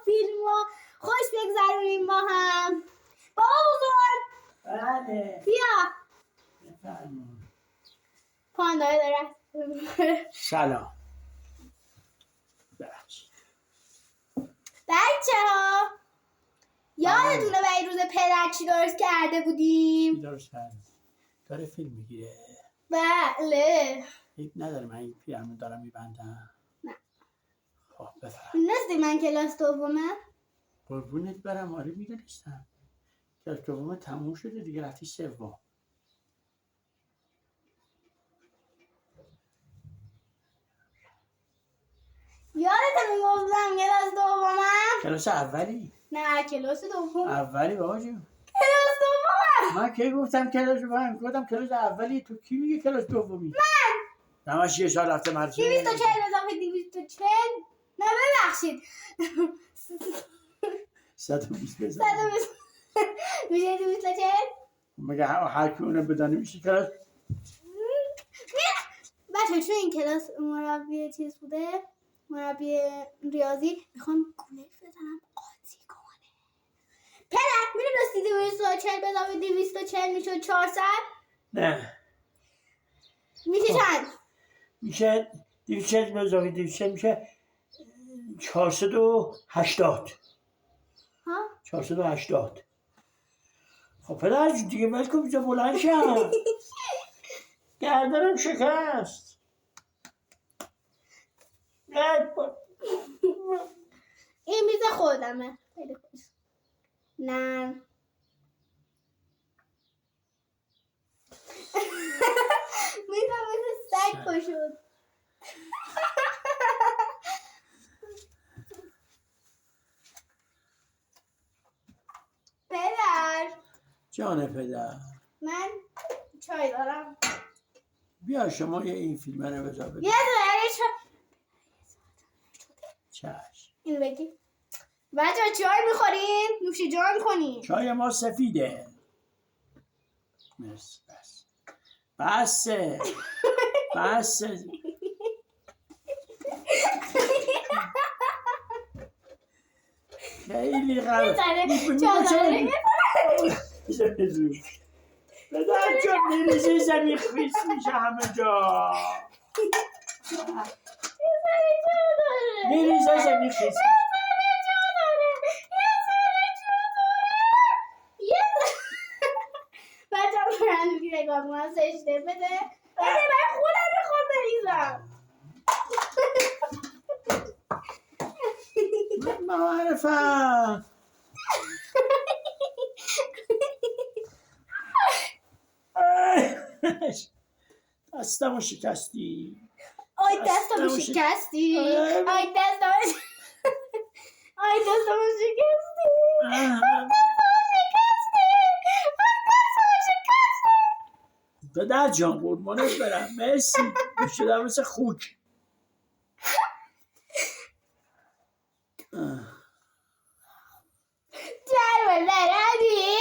فیلم و خوش بگذرونیم با هم. بابا بزرگ بله بیا. بفرمایید. پاندای داره. سلام. بچه ها یادتونه به این روز پدر چی درست کرده بودیم؟ درست کرد. داره فیلم میگیره. بله. عیب نداره من این پیرمو دارم میبندم. نه. خب بفرم. میدونستی من کلاس دومه؟ قربونت برم. آره میدونستم. کلاس دوم تموم شده دیگه رفتی سوم. یادت میگفتم کلاس دومم؟ کلاس اولی؟ نه کلاس دوم. اولی بابا جون. کلاس دومم. من کی گفتم کلاس دوم؟ گفتم کلاس اولی. تو کی میگه کلاس دومی؟ من همش یه سال رفته مدرسه. 240 اضافه 240. نه ببخشید 120 بزن. 120 میشه 240. مگه هر کی اونو بدانه میشه کلاس. بچه چون این کلاس مربی چیز بوده، مربی ریاضی، میخوام گولش بزنم قاطی کنه. پدر میدونستی 240 به اضافه 240 میشه 400؟ نه میشه چند؟ میشه 240 به اضافه 240 میشه 480. ها؟ 480. خب پدر جون دیگه ول کن بیجا بلند شم. گردنم شکست. این میز خودمه. خیلی خوش. نه میزم مثل سگ پا شد. پدر جان پدر من چای دارم. بیا شما یه این فیلم رو بذار بده. یه داره چشم. اینو بگی. بچه چای میخورین؟ نوش جان کنین. چای ما سفیده. مرسی. بسه بسه. خیلی غلط. پدر جان میریزه زمین خیس میشه همه جا. میریزه زمین خیس. بچه هم برندوری نگاه کنم سجده بده من خودم میخوام بریزم. معرفم. دستمو شکستی. آی دستمو شکستی. آی دستمو پدر جان قربانت برم. مرسی. شدم مثل خوک. جرم لردی.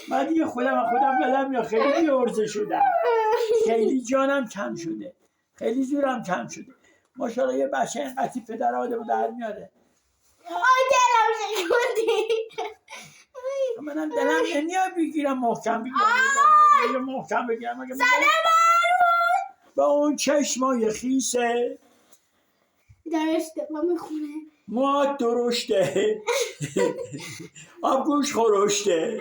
من دیگه خودم بدم یا خیلی بیارزه شدم. خیلی جانم کم شده. خیلی زورم کم شده. ماشاءالله یه بچه اینقدی پدر آدمو در میاره. آی دلم شکوندی. منم دلم نمیاد بگیرم محکم بگیرم. زده بارون. با اون چشمای خیسه درشته ما میخونه. موات درشته. آبگوش خورشته.